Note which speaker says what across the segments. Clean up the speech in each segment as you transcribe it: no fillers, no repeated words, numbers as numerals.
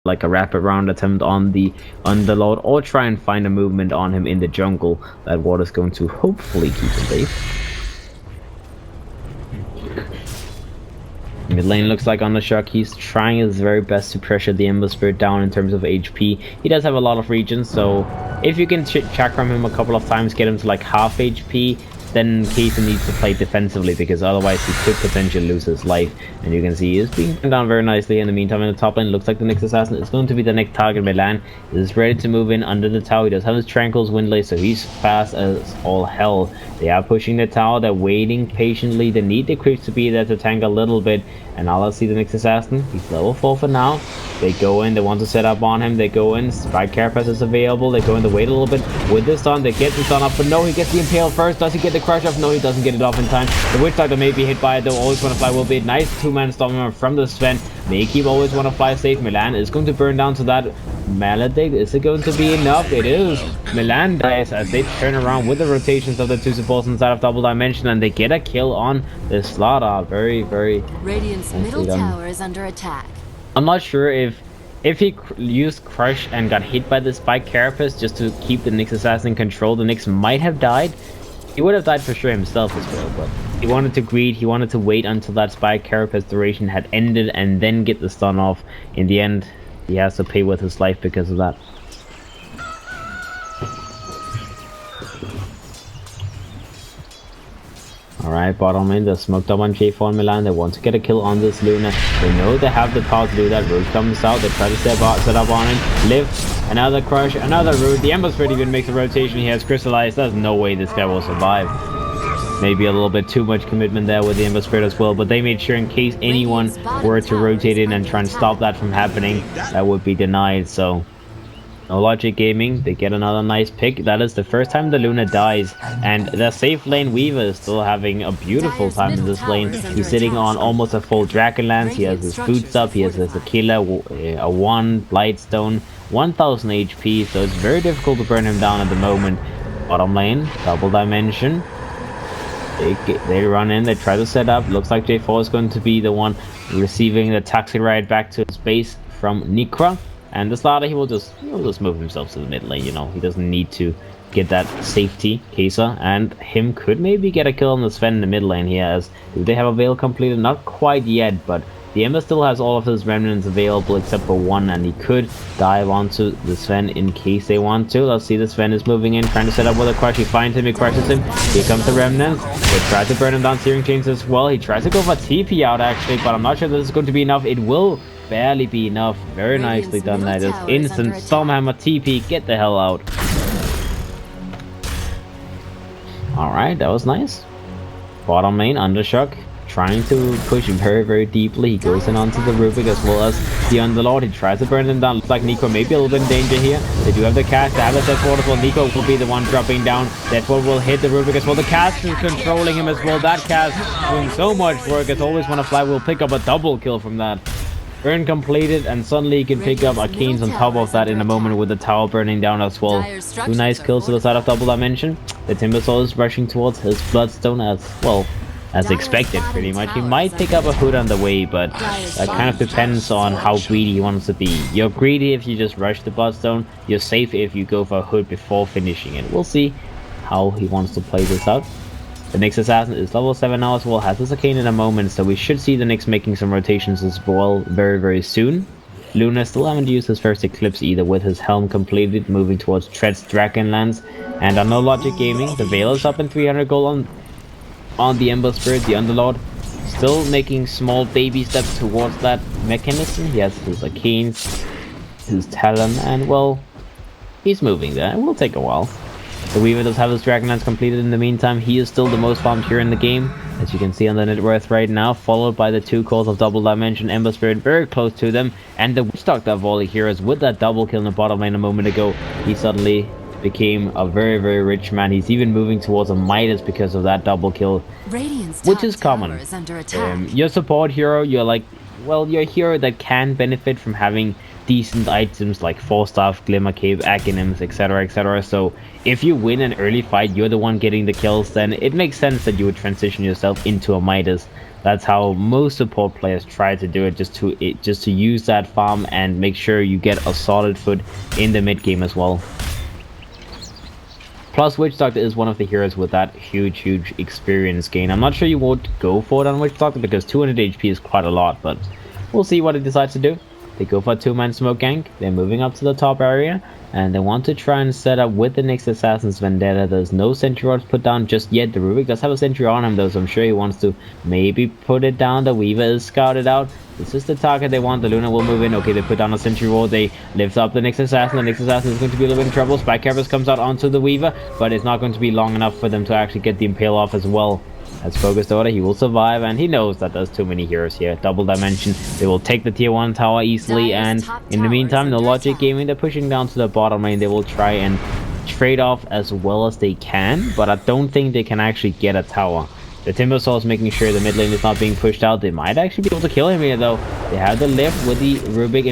Speaker 1: like a rapid round attempt on the Underlord, or try and find a movement on him in the jungle that what is going to hopefully keep him safe. Mid lane looks like Undershock. He's trying his very best to pressure the Ember Spirit down in terms of HP. He does have a lot of regions, so if you can check from him a couple of times, get him to like half HP, then Kaiser needs to play defensively, because otherwise he could potentially lose his life. And you can see he is being taken down very nicely. In the meantime, in the top lane, looks like the next assassin is going to be the next target. Milan is ready to move in under the tower. He does have his Tranquil's Windlay, so he's fast as all hell. They are pushing the tower. They're waiting patiently. They need the creeps to be there to tank a little bit. And now let's see the next assassin. He's level 4 for now. They go in. They want to set up on him. They go in. Spike Carapace is available. They go in. They wait a little bit with the stun. They get the stun up, but no, he gets the impale first. Does he get the crush off? No, he doesn't get it off in time. The Witch Doctor may be hit by it, though. Always want to fly will be a nice two-man storm from the Sven. May keep always want to fly safe. Milan is going to burn down to that Maledict. Is it going to be enough? It is. Milan dies as they turn around with the rotations of the two supports inside of Double Dimension, and they get a kill on the Slaughter. Very, very
Speaker 2: Radiant's middle tower is under attack.
Speaker 1: I'm not sure if he used Crush and got hit by the Spike Carapace just to keep the Nyx assassin in control, the Nyx might have died. He would have died for sure himself as well, but he wanted to greed. He wanted to wait until that Spike Carapace duration had ended and then get the stun off. In the end, he has to pay with his life because of that. Alright, bottom lane, they're smoked up on J4 and Milan. They want to get a kill on this Luna. They know they have the power to do that. Root comes out, they try to set up on him. Lift, another crush, another root. The Ember Spirit even makes a rotation. He has crystallized. There's no way this guy will survive. Maybe a little bit too much commitment there with the Ember Spirit as well, but they made sure in case anyone were to rotate in and try and stop that from happening, that would be denied. So no Logic Gaming, they get another nice pick. That is the first time the Luna dies, and the safe lane Weaver is still having a beautiful time in this lane. He's sitting on almost a full Dragonlance. He has his boots up, he has his Aquila, a 1 Blightstone, 1000 HP, so it's very difficult to burn him down at the moment. Bottom lane, Double Dimension. They run in, they try to set up. Looks like J4 is going to be the one receiving the taxi ride back to his base from Nikra. And the Slaughter, he'll just move himself to the mid lane, you know. He doesn't need to get that safety, Kaiser. And him could maybe get a kill on the Sven in the mid lane here, as do they have a Veil completed? Not quite yet, but the Ember still has all of his remnants available except for one, and he could dive onto the Sven in case they want to. Let's see, the Sven is moving in, trying to set up with a crush. He finds him, he crushes him. Here comes the remnants. They try to burn him down, Searing Chains as well. He tries to go for TP out actually, but I'm not sure this is going to be enough. It will barely be enough. Very nicely done. That is instant Stormhammer TP. Get the hell out. Alright, that was nice. Bottom lane, Undershock trying to push very, very deeply. He goes in onto the Rubik as well as the Underlord. He tries to burn them down. Looks like Nico may be a little bit in danger here. They do have the cast. They have the Deathward as well. Nico will be the one dropping down. Deathward will hit the Rubik as well. The cast is controlling him as well. That cast doing so much work. As always want to fly, will pick up a double kill from that. Burn completed, and suddenly you can pick up Arcanes on top of that in a moment with the tower burning down as well. Two nice kills to the side of Double Dimension. The Timbersaw is rushing towards his Bloodstone as well. As expected, pretty much. He might pick up a Hood on the way, but that kind of depends on how greedy he wants to be. You're greedy if you just rush the Bloodstone. You're safe if you go for a Hood before finishing it. We'll see how he wants to play this out. The Nyx assassin is level 7 now as well, has his Arcane in a moment, so we should see the Nyx making some rotations as well very, very soon. Luna still haven't used his first Eclipse either, with his helm completed, moving towards Tread's Dragonlance. And on No Logic Gaming, the Veil is up in 300 gold on the Ember Spirit. The Underlord still making small baby steps towards that mechanism. He has his Arcanes, his Talon, and well, he's moving there. It will take a while. The Weaver does have his Dragonlance completed in the meantime. He is still the most farmed here in the game, as you can see on the net worth right now, followed by the two calls of Double Dimension, Ember Spirit very close to them, and the Witch Doctor volley heroes with that double kill in the bottom lane a moment ago. He suddenly became a very, very rich man. He's even moving towards a Midas because of that double kill, which is common. Your support hero, you're like, well, you're a hero that can benefit from having decent items like Force Staff, Glimmer Cape, Aghanim's, etc, etc. So if you win an early fight, you're the one getting the kills, then it makes sense that you would transition yourself into a Midas. That's how most support players try to do it, just to use that farm and make sure you get a solid foot in the mid game as well. Plus, Witch Doctor is one of the heroes with that huge experience gain. I'm not sure you would go for it on Witch Doctor because 200 HP is quite a lot, but we'll see what it decides to do. They go for a 2-man smoke gank. They're moving up to the top area, and they want to try and set up with the next Assassin's Vendetta. There's no sentry rods put down just yet. The Rubik does have a sentry on him though, so I'm sure he wants to maybe put it down. The Weaver is scouted out. This is the target they want. The Luna will move in. Okay, they put down a sentry wall. They lift up the next assassin. The next assassin is going to be a little bit in trouble. Spike Cavers comes out onto the Weaver, but it's not going to be long enough for them to actually get the Impale off as well. As ProDotA, he will survive, and he knows that there's too many heroes here. Double Dimension, they will take the tier 1 tower easily, and in the meantime, No Logic Gaming, they're pushing down to the bottom lane. They will try and trade off as well as they can, but I don't think they can actually get a tower. The Timbersaw is making sure the mid lane is not being pushed out. They might actually be able to kill him here though. They have the lift with the Rubik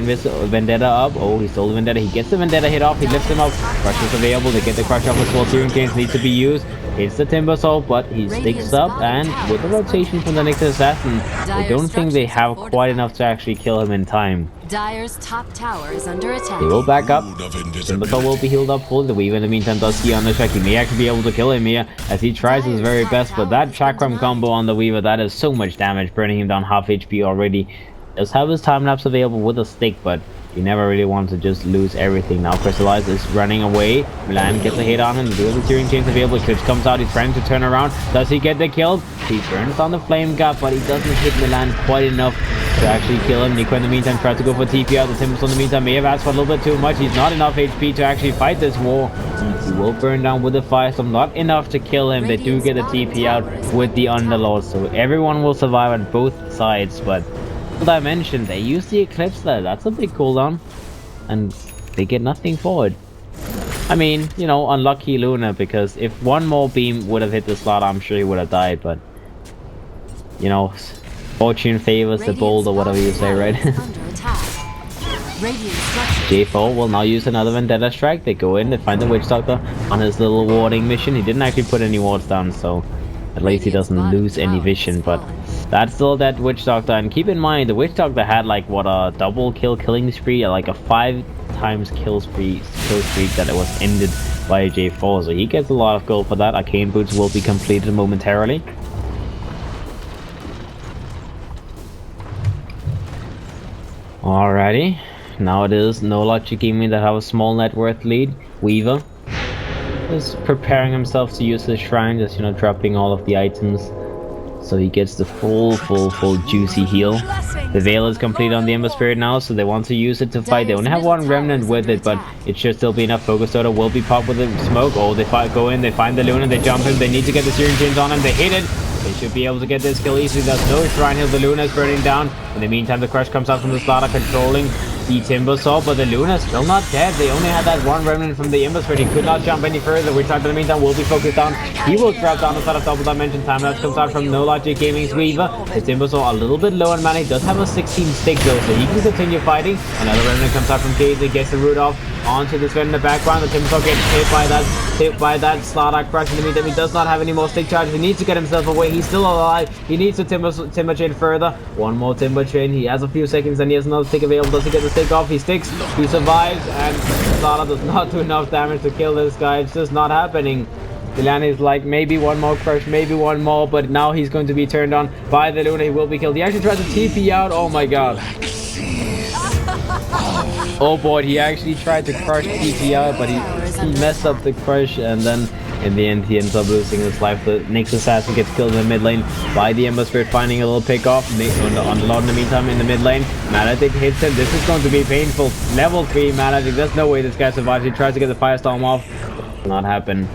Speaker 1: Vendetta up. Oh, he stole the Vendetta. He gets the Vendetta hit off. He lifts him up. Crush is available. They get the Crush off as well. Searing Chains need to be used. Hits the Timbersaw, but he sticks up, and with the rotation from the next assassin, I don't think they have quite enough to actually kill him in time.
Speaker 2: Dire's top tower is under attack.
Speaker 1: They will back up. Timbersaw will be healed up fully. The Weaver in the meantime does see on the check. He may actually be able to kill him here as he tries his very best, but that Chakram combo on the Weaver, that is so much damage, burning him down half HP already. Does have his time lapse available with a stick, but you never really want to just lose everything. Now Crystallize is running away. Milan gets a hit on him. The Searing Chains available. Eclipse comes out. He's trying to turn around. Does he get the kill? He burns on the Flame Gap, but he doesn't hit Milan quite enough to actually kill him. Nico in the meantime tries to go for TP out. The Timbersaw in the meantime may have asked for a little bit too much. He's not enough HP to actually fight this war. He will burn down with the Firestorm. Not enough to kill him. They do get the TP out with the Underlord, so everyone will survive on both sides, but Dimension, they use the Eclipse there. That's a big cooldown, and they get nothing for it. I mean, you know, unlucky Luna, because if one more beam would have hit the slot, I'm sure he would have died, but you know, fortune favors the bold, or whatever you say, right? J4 will now use another Vendetta Strike. They go in, they find the Witch Doctor on his little warding mission. He didn't actually put any wards down, so at least he doesn't lose any vision, but that's still that Witch Doctor. And keep in mind, the Witch Doctor had like what, a double killing spree, like a 5 times kill streak that it was ended by a J4, so he gets a lot of gold for that. Arcane Boots will be completed momentarily. Alrighty, now it is No Logic Gaming that have a small net worth lead. Weaver is preparing himself to use his shrine, just, you know, dropping all of the items so he gets the full juicy heal. The Veil is complete on the Ember Spirit now, so they want to use it to fight. They only have one remnant with it, but it should still be enough. ProDotA will be popped with the smoke. Oh, they go in, they find the Luna, they jump him, they need to get the Searing Chains on him, they hit it. They should be able to get this kill easily. There's no shrine heal. The Luna is burning down. In the meantime, the Crush comes out from the Slaughter, controlling the Timbersaw, but the Luna is still not dead. They only had that one remnant from the Ember Spirit. He could not jump any further. Which in the meantime will be focused on. He will drop down the side of Double Dimension. Time lapse comes out from No Logic Gaming's Weaver. The Timbersaw a little bit low on mana. He does have a 16 stick though, so he can continue fighting. Another remnant comes out from Casey, gets the root off onto this Red in the background. The Timbersaw gets hit by that Slaughter Crush. In the meantime, he does not have any more stick charges. He needs to get himself away. He's still alive. He needs to Timber Chain further. One more Timber Chain. He has a few seconds and he has another stick available. Does he get the stick off? He sticks. He survives, and Slaughter does not do enough damage to kill this guy. It's just not happening. Dylan is like, maybe one more Crush, maybe one more, but now he's going to be turned on by the Luna. He will be killed. He actually tries to TP out. Oh my god. Oh boy, he actually tried to Crush TP out, but he messed up the Crush, and then in the end he ends up losing his life. The next assassin gets killed in the mid lane by the Ember Spirit, finding a little pick off. On the Lord in the meantime in the mid lane. Malatic hits him. This is going to be painful. Level 3 Malatic. There's no way this guy survives. He tries to get the Firestorm off. Will not happen.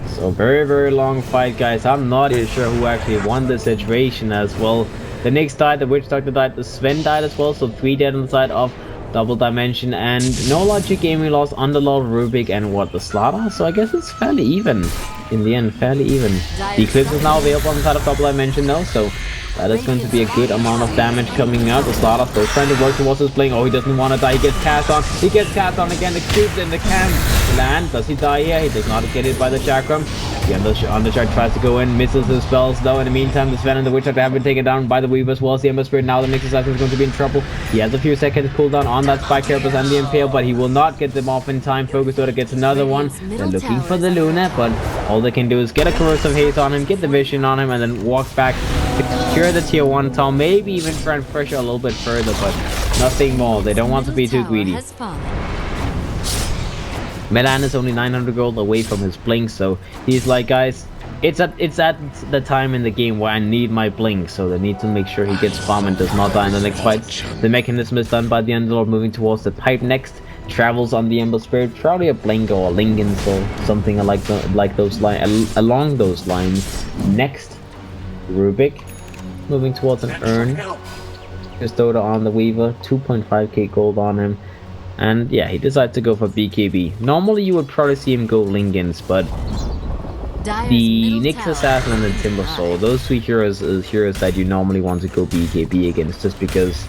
Speaker 1: So very long fight, guys. I'm not even sure who actually won this situation as well. The Nyx died, the Witch Doctor died, the Sven died as well, so 3 dead on the side of Double Dimension, and No Logic Gaming lost Underlord, Rubik, and what, the Slaughter? So I guess it's fairly even. In the end, fairly even. The Eclipse is now available on the side of Double Dimension though, so That is going to be a good amount of damage coming out. The Slaughter still trying to work towards his blink. Oh, he doesn't want to die. He gets cast on. He gets cast on again. The cubes in the camp. Land. Does he die here? He does not get hit by the chakram. The Undershark tries to go in. Misses his spells though. In the meantime, the Sven and the Witch have been taken down by the Weaver as well as the Ember Spirit. Now the Nix Assassin is going to be in trouble. He has a few seconds cooldown on that Spike Carapace and the Impale, but he will not get them off in time. Focus Order gets another one. They're looking for the Luna, but all they can do is get a Corrosive Haze on him, get the Vision on him, and then walk back to secure the tier 1 tower, maybe even try and pressure a little bit further, but nothing more. They don't want to be too greedy. Milan is only 900 gold away from his blink, so he's like, guys, it's at the time in the game where I need my blink, so they need to make sure he gets farm and does not die in the next fight. The mechanism is done by the Underlord, moving towards the pipe next. Travels on the Ember Spirit, probably a blink or a Lingens or something along those lines. Next, Rubik, moving towards an urn. Custoda on the Weaver, 2.5k gold on him. And yeah, he decides to go for BKB. Normally you would probably see him go Lingens, but the Nyx Assassin and the Timber Soul, those two heroes are heroes that you normally want to go BKB against, just because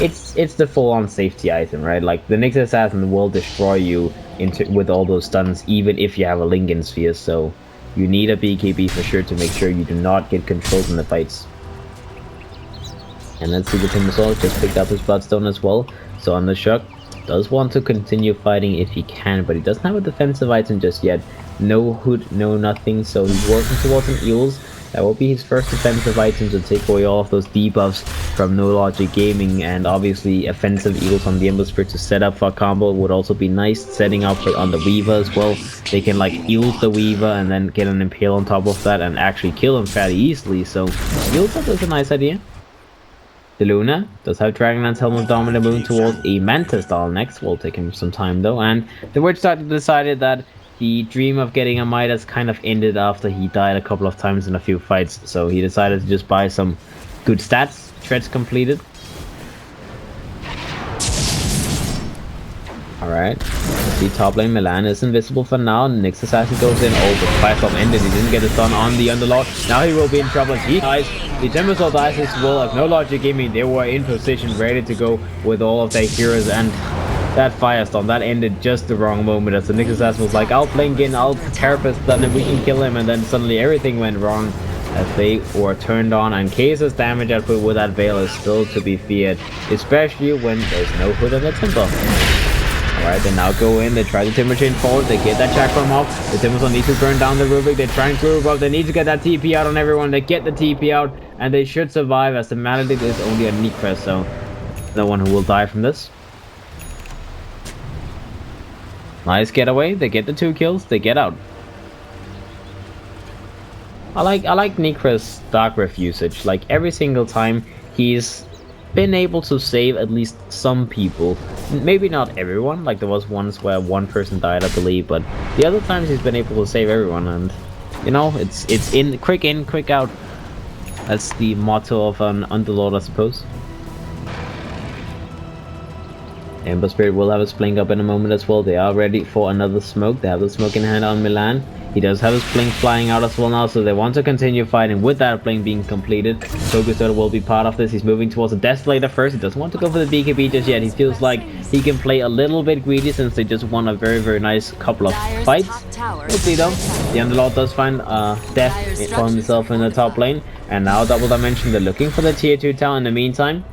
Speaker 1: it's the full-on safety item, right? Like the Nyx Assassin will destroy you with all those stuns, even if you have a Lingen Sphere, so you need a BKB for sure to make sure you do not get controlled in the fights. And let's see, the Timber Soul just picked up his Bloodstone as well, so Undershark does want to continue fighting if he can, but he doesn't have a defensive item just yet. No hood, no nothing, so he's working towards an Eels. That will be his first defensive item to take away all of those debuffs from No Logic Gaming, and obviously offensive Eels on the Ember Spirit to set up for a combo would also be nice. Setting up on the Weaver as well. They can like Eels the Weaver and then get an Impale on top of that and actually kill him fairly easily, so Eels is a nice idea. The Luna does have Dragonlance Helm of Dominant moving towards a Mantis Doll next. Will take him some time though, and the Witch Doctor decided that the dream of getting a Midas kind of ended after he died a couple of times in a few fights, so he decided to just buy some good stats. Treads completed. Alright, see top lane Milan is invisible for now. Nyx Assassin goes in. Oh, the Firestorm ended. He didn't get a stun on the Underlord. Now he will be in trouble. He dies. The Timber Soul dies as well. As No Logic Gaming, they were in position, ready to go with all of their heroes, and that Firestorm, that ended just the wrong moment, as the Nyx Assassin was like, I'll blink in, I'll Carapace stun and we can kill him, and then suddenly everything went wrong as they were turned on, and Case's damage output with that Veil is still to be feared, especially when there's no hood on the Timber. Alright, they now go in, they try the Timber Chain forward, they get that Chakram off, the Timber Soul needs to burn down the Rubik, they're trying to group up, they need to get that TP out on everyone, they get the TP out, and they should survive, as the Maledict is only a Necrest, so no one who will die from this. Nice getaway, they get the 2 kills, they get out. I like Necrest's Dark Rift usage. Like every single time he's been able to save at least some people. Maybe not everyone, like there was once where one person died, I believe, but the other times he's been able to save everyone, and you know, it's in, quick out. That's the motto of an Underlord, I suppose. Ember Spirit will have his blink up in a moment as well. They are ready for another smoke. They have the smoke in hand on Milan. He does have his blink flying out as well now, so they want to continue fighting with that blink being completed. Focus will be part of this. He's moving towards the Desolator first. He doesn't want to go for the BKB just yet. He feels like he can play a little bit greedy since they just won a very nice couple of fights. We'll see though. The Underlord does find death for himself in the top lane. And now Double Dimension, they're looking for the tier 2 tower in the meantime.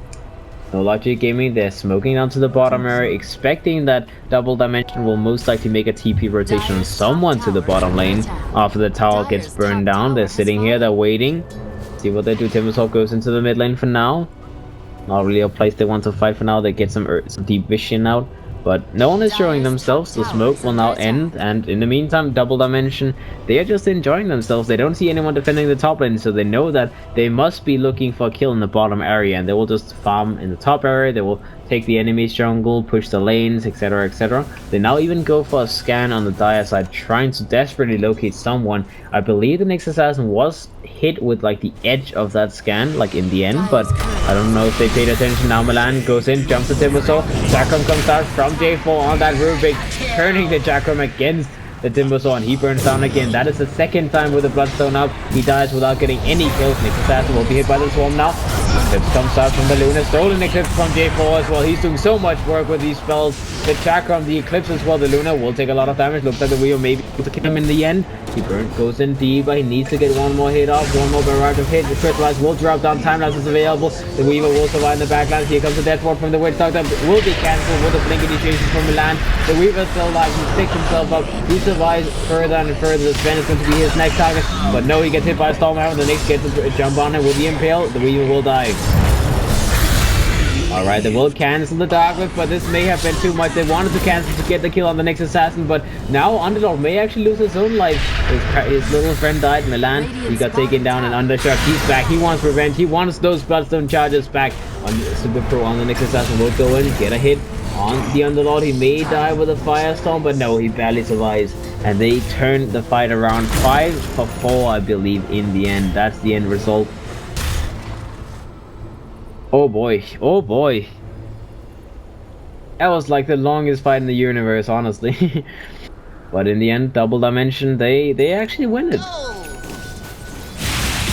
Speaker 1: No Logic Gaming, they're smoking down to the bottom area, expecting that Double Dimension will most likely make a TP rotation on someone to the bottom lane after the tower gets burned down. They're sitting here, they're waiting. See what they do. Timber Soul goes into the mid lane for now. Not really a place they want to fight for now. They get some deep vision out, but no one is showing themselves. The smoke will now end, and in the meantime, Double Dimension, they are just enjoying themselves. They don't see anyone defending the top lane, so they know that they must be looking for a kill in the bottom area, and they will just farm in the top area. They will take the enemy's jungle, push the lanes, etc, etc. They now even go for a scan on the Dire side, trying to desperately locate someone. I believe the Nyx Assassin was hit with like the edge of that scan, like in the end, but I don't know if they paid attention. Now Milan goes in, jumps the Timber Soul. Chakram comes out from J4 on that Rubik, turning the Chakram against the Timbersaw, and he burns down again. That is the second time with the Bloodstone up. He dies without getting any kills. Nick Assassin will be hit by the Swarm now. Eclipse comes out from the Luna. Stolen Eclipse from J4 as well. He's doing so much work with these spells. The Chakram, the Eclipse as well. The Luna will take a lot of damage. Looks like the Weaver may be able to kill him in the end. He goes in deep, but he needs to get one more hit off. One more barrage of hits. The Crystallize will drop down. Timelapse is available. The Weaver will survive in the backlands. Here comes the Death Ward from the Witch Doctor. Will be cancelled with the Blink initiation from Milan. The Weaver still alive. He picks himself up. He survives further and further. Sven is going to be his next target. But no, he gets hit by a Stormhammer. The Nyx gets a jump on him. Will be impaled. The Weaver will die. Alright, they will cancel the Dark Whip, but this may have been too much. They wanted to cancel to get the kill on the next assassin, but now Underdog may actually lose his own life. His little friend died, Milan. He got taken down and Undershock. He's back. He wants revenge. He wants those Bloodstone charges back. On Super Pro on the next assassin will go in, get a hit on the Underlord. He may die with a Firestorm, but no, he barely survives. And they turn the fight around 5-4, I believe, in the end. That's the end result. Oh boy, oh boy. That was like the longest fight in the universe, honestly. But in the end, Double Dimension, they actually win it.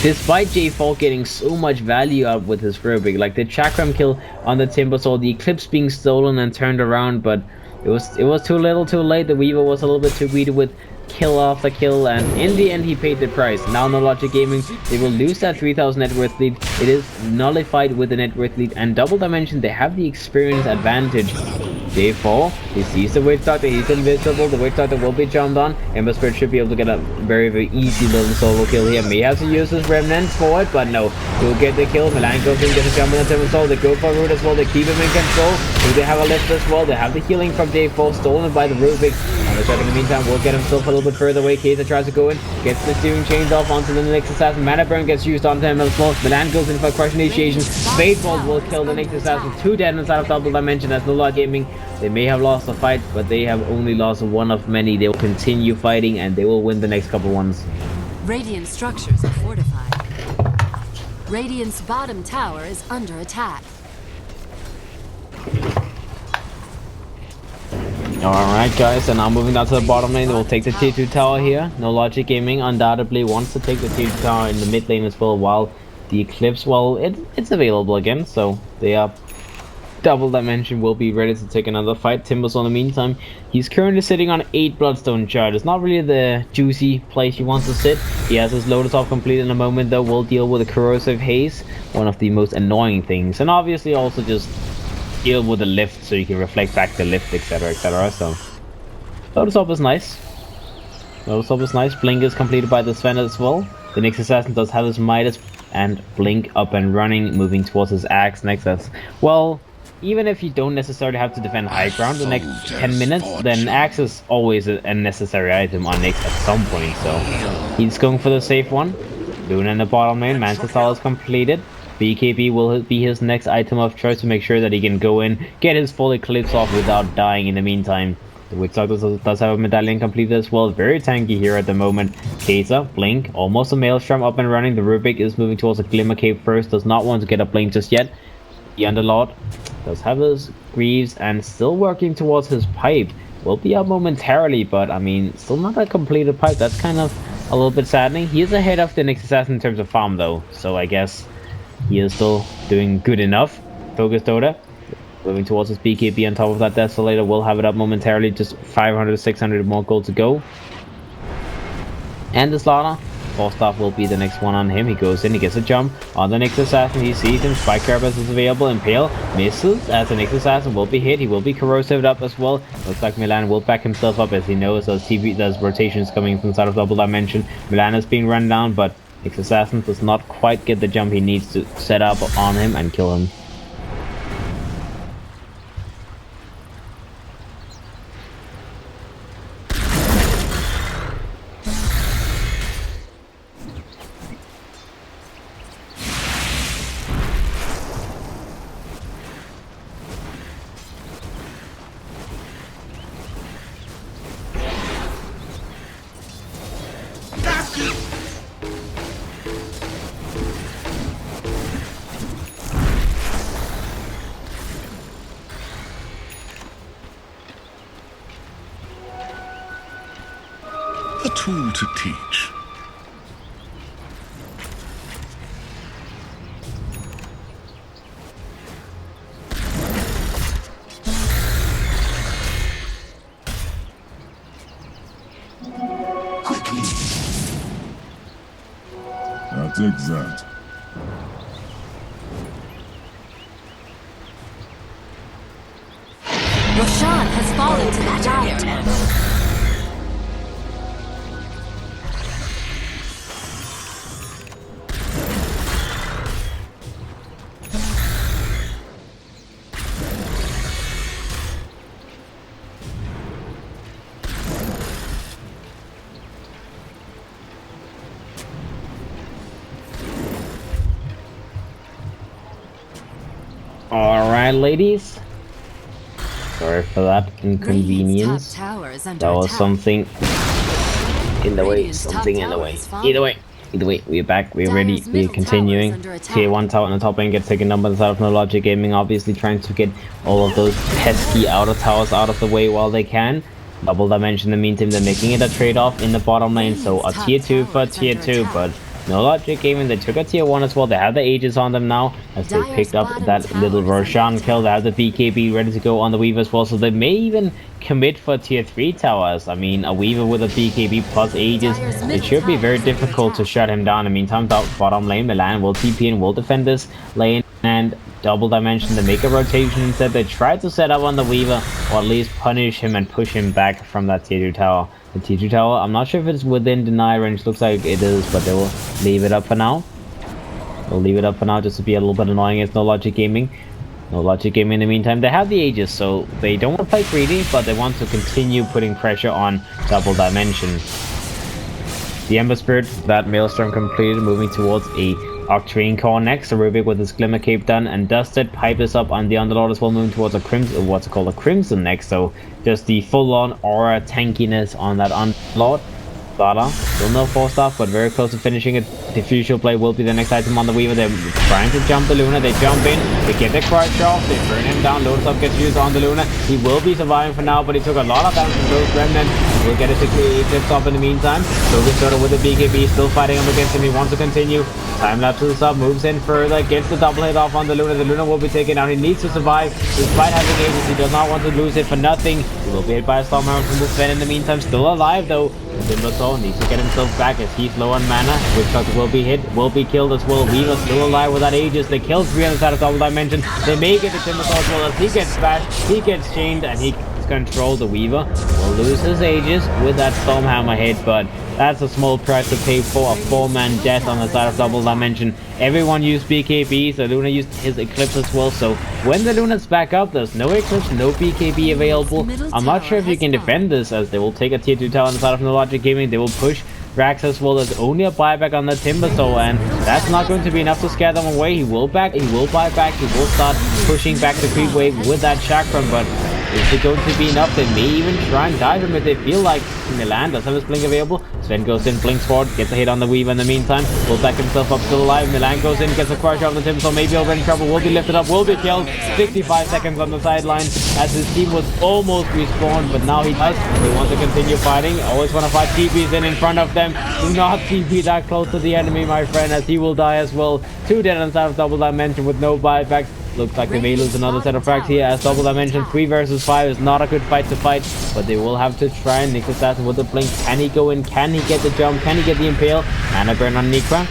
Speaker 1: Despite J4 getting so much value out with his Rubik, like the Chakram kill on the Timbersaw, the Eclipse being stolen and turned around, but it was too little too late. The Weaver was a little bit too greedy with kill after kill, and in the end he paid the price. Now No Logic Gaming, they will lose that 3000 net worth lead. It is nullified with the net worth lead, and Double Dimension, they have the experience advantage. J4, he sees the Witch Doctor, he's invisible, the Witch Doctor will be jumped on. Ember Spirit should be able to get a very, very easy little solo kill here. May have to use his Remnants for it, but no, he'll get the kill. Milan goes in, gets a jump on the Timbersaw. They go for Root as well, they keep him in control. Do they have a lift as well? They have the healing from J4, stolen by the Rubik. In the meantime, will get himself a little bit further away. Kaiser tries to go in, gets the steering chains off onto the next assassin. Mana Burn gets used onto him as well. Milan goes in for crush initiation. Spadebolt will kill the next assassin. 2 dead inside of Double Dimension. That's No Logic Gaming. They may have lost the fight, but they have only lost one of many. They will continue fighting and they will win the next couple ones.
Speaker 2: Radiant structures are fortified. Radiant's bottom tower is under attack.
Speaker 1: Alright guys, and now moving down to the bottom lane, we'll take the tier 2 tower here. No Logic Gaming undoubtedly wants to take the tier 2 tower in the mid lane as well, while the Eclipse, well, it's available again, so they are... Double Dimension will be ready to take another fight. Timbersaw in the meantime, he's currently sitting on 8 Bloodstone charges. Not really the juicy place he wants to sit. He has his Lotus off complete in a moment though. We'll deal with the Corrosive Haze, one of the most annoying things. And obviously also just deal with the lift so you can reflect back the lift, etc, etc. So Lotus Orb is nice. Lotus Orb is nice. Blink is completed by the Sven as well. The next assassin does have his Midas and Blink up and running, moving towards his Axe next. That's, well, even if you don't necessarily have to defend high ground the next 10 minutes, then Axe is always a necessary item on Nyx at some point, so he's going for the safe one. Luna in the bottom lane, Mantis Style is completed. BKB will be his next item of choice to make sure that he can go in, get his full Eclipse off without dying in the meantime. The Witch Doctor does have a medallion completed as well, very tanky here at the moment. Kaiser, Blink, almost a Maelstrom up and running. The Rubik is moving towards a Glimmer Cave first, does not want to get a Blink just yet. The Underlord does have his Greaves and still working towards his pipe. Will be up momentarily, but I mean, still not a completed pipe. That's kind of a little bit saddening. He is ahead of the next assassin in terms of farm though, so I guess he is still doing good enough. Focus Dota moving towards his BKB on top of that Desolator. Will have it up momentarily, just 500 600 more gold to go. And the Slaughter Falstaff will be the next one on him. He goes in, he gets a jump on the next assassin. He sees him. Spike Carapace is available. Impale misses as the next assassin will be hit. He will be corrosived up as well. Looks like Milan will back himself up as he knows there's rotations coming from inside of Double Dimension. Milan is being run down, but next assassin does not quite get the jump he needs to set up on him and kill him.
Speaker 3: tool to teach. That's exact.
Speaker 2: Roshan has fallen to the dire.
Speaker 1: Alright, ladies. Sorry for that inconvenience. That was something in the way. Something in the way. Either way, we're back. We're ready. We're continuing. Tier 1 tower on the top end gets taken down by the side of No Logic Gaming. Obviously trying to get all of those pesky outer towers out of the way while they can. Double Dimension in the meantime, they're making it a trade-off in the bottom lane. So a tier 2 for tier 2, but No Logic Gaming, they took a tier 1 as well. They have the Aegis on them now as they picked up that little Roshan kill. They have the BKB ready to go on the Weaver as well. So they may even commit for tier 3 towers. I mean, a Weaver with a BKB plus Aegis, it should be very difficult to shut him down. In the meantime, bottom lane, Milan will TP and will defend this lane. And Double Dimension, they make a rotation instead. They try to set up on the Weaver, or at least punish him and push him back from that tier 2 tower. The tier 2 tower, I'm not sure if it's within deny range. Looks like it is, but they will leave it up for now. They'll leave it up for now just to be a little bit annoying. It's No Logic Gaming. No Logic Gaming in the meantime, they have the Aegis, so they don't want to play greedy, but they want to continue putting pressure on Double Dimension. The Ember Spirit, that Maelstrom completed, moving towards a Octarine Core next. So Rubik with his Glimmer Cape done and dusted. Pipe is up on the Underlord as well, moving towards a Crimson, what's called a Crimson next. So just the full-on aura tankiness on that Underlord. Data, still no 4-star, but very close to finishing it. Diffusion play will be the next item on the Weaver. They're trying to jump the Luna. They jump in, they get the crush off, they burn him down. Loads up gets used on the Luna. He will be surviving for now, but he took a lot of damage from those remnants. He will get his eclipse up in the meantime. So we started with the BKB, still fighting him against him. He wants to continue. Time lapse to the sub, moves in further, gets the double hit off on the Luna. The Luna will be taken out. He needs to survive despite having Aegis. He does not want to lose it for nothing. He will be hit by a Stormhammer from the Sven in the meantime. Still alive though. Timbersaw needs to get himself back as he's low on mana. Witchcraft will be hit, will be killed as well. Weaver still alive with that Aegis. They kill 3 on the side of Double Dimension. They make it to Timbersaw as well as he gets bashed, he gets chained, and he control the Weaver. Will lose his Aegis with that Stormhammer hit, but that's a small price to pay for a 4-man death on the side of Double Dimension. Everyone used BKB, so Luna used his Eclipse as well. So when the Luna's back up, there's no Eclipse, no BKB available. I'm not sure if you can defend this, as they will take a tier 2 tower on the side of No Logic Gaming. They will push Rax as well. There's only a buyback on the Timbersaw, and that's not going to be enough to scare them away. He will buy back, he will start pushing back the creep wave with that Chakram, but is it going to be enough? They may even try and dive him if they feel like. Milan does have his blink available. Sven goes in, blinks forward, gets a hit on the Weaver in the meantime. Will back himself up, still alive. Milan goes in, gets a crush off the Timbersaw, maybe already in trouble, will be lifted up, will be killed. 65 seconds on the sideline as his team was almost respawned, but now he does. They want to continue fighting. Always want to fight. TP's in front of them. Do not TP that close to the enemy, my friend, as he will die as well. 2 dead on the side of Double Dimension with no buyback. Looks like they may lose another set of frags here as Double Dimension 3 versus 5 is not a good fight to fight, but they will have to try. And Nick Assassin with the blink. Can he go in? Can he get the jump? Can he get the impale? Mana burn on Nikra.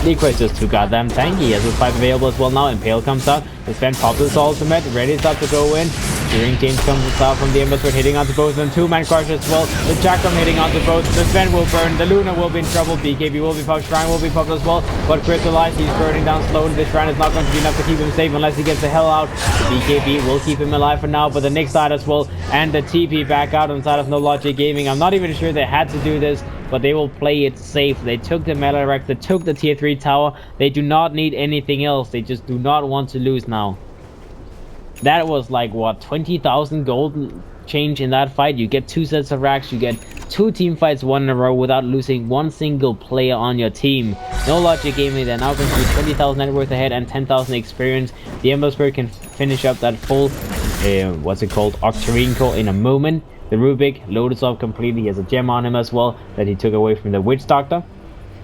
Speaker 1: Nikra is just too goddamn tanky. He has his 5 available as well now. Impale comes out. The Sven pops his ultimate. Ready to go in. During change comes out from the Ember Spirit, hitting onto both, and 2-man crush as well. The Chakram hitting onto both. The Sven will burn. The Luna will be in trouble. BKB will be popped. Shrine will be popped as well. But Crystallized, he's burning down slowly. The Shrine is not going to be enough to keep him safe unless he gets the hell out. The BKB will keep him alive for now, but the Nick side as well. And the TP back out on side of No Logic Gaming. I'm not even sure they had to do this, but they will play it safe. They took the Melee Rex. They took the tier 3 tower. They do not need anything else. They just do not want to lose now. That was like, what, 20,000 gold change in that fight. You get 2 sets of racks, you get 2 team fights 1 in a row without losing 1 single player on your team. No Logic Gaming, they're now going to be 20,000 net worth ahead and 10,000 experience. The Ember Spirit can finish up that full, what's it called, Octarine Core in a moment. the Rubik, loaded up completely. He has a gem on him as well that he took away from the Witch Doctor.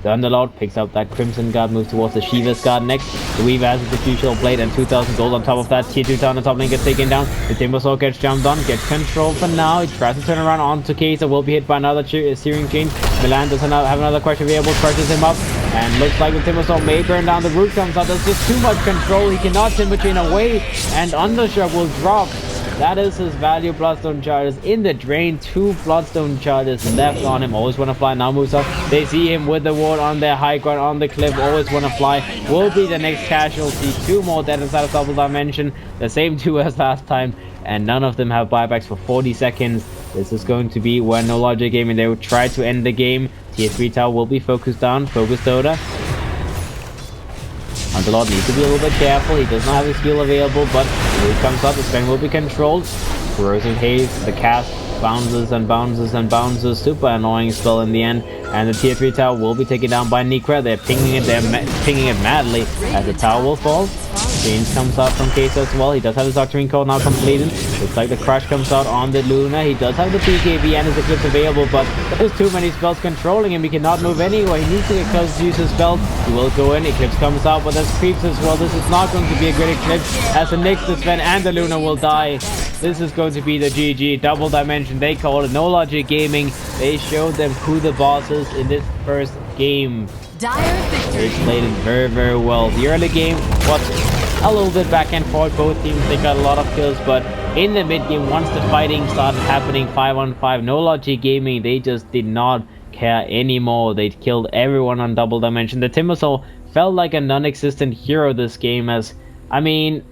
Speaker 1: The Underlord picks up that Crimson Guard, moves towards the Shiva's Guard next. The Weaver has his Diffusional Blade and 2,000 gold on top of that. Tier 2 town on top lane gets taken down. The Timbersaw gets jumped on, gets control for now. He tries to turn around onto Kaiser, will be hit by another searing chain. Milan doesn't have another question available, crushes him up. And looks like the Timbersaw may burn down. The root comes out. There's just too much control. He cannot Timber Chain away. And Undershock will drop. That is his value Bloodstone charges in the drain. 2 Bloodstone charges left on him. Always want to fly. Now moves up. They see him with the ward on their high ground on the cliff. Always want to fly. Will be the next casualty. 2 more dead inside of double dimension. The same 2 as last time. And none of them have buybacks for 40 seconds. This is going to be where No Logic Gaming, they will try to end the game. Tier 3 tower will be focused down. Focus Dota. Underlord needs to be a little bit careful. He does not have his skill available, but when he comes up, the spring will be controlled. Corrosive Haze, the cast bounces and bounces and bounces. Super annoying spell in the end. And the tier 3 tower will be taken down by Nikra. They're pinging it, pinging it madly as the tower will fall. Change comes out from Case as well. He does have his Doctrine Code now completed. Looks like the Crush comes out on the Luna. He does have the BKB and his Eclipse available, but there's too many spells controlling him. He cannot move anywhere. He needs to get close to use his spells. He will go in. Eclipse comes out, but there's creeps as well. This is not going to be a good Eclipse as the Nyx, the Sven, and the Luna will die. This is going to be the GG. Double Dimension, they call it. No Logic Gaming, they showed them who the boss is in this first game.
Speaker 2: Dire victory.
Speaker 1: They played it very, very well. The early game was a little bit back and forth. Both teams, they got a lot of kills, but in the mid game, once the fighting started happening 5-on-5, No Logic Gaming, they just did not care anymore. They killed everyone on Double Dimension. The Timbersaw felt like a non-existent hero this game, as I mean,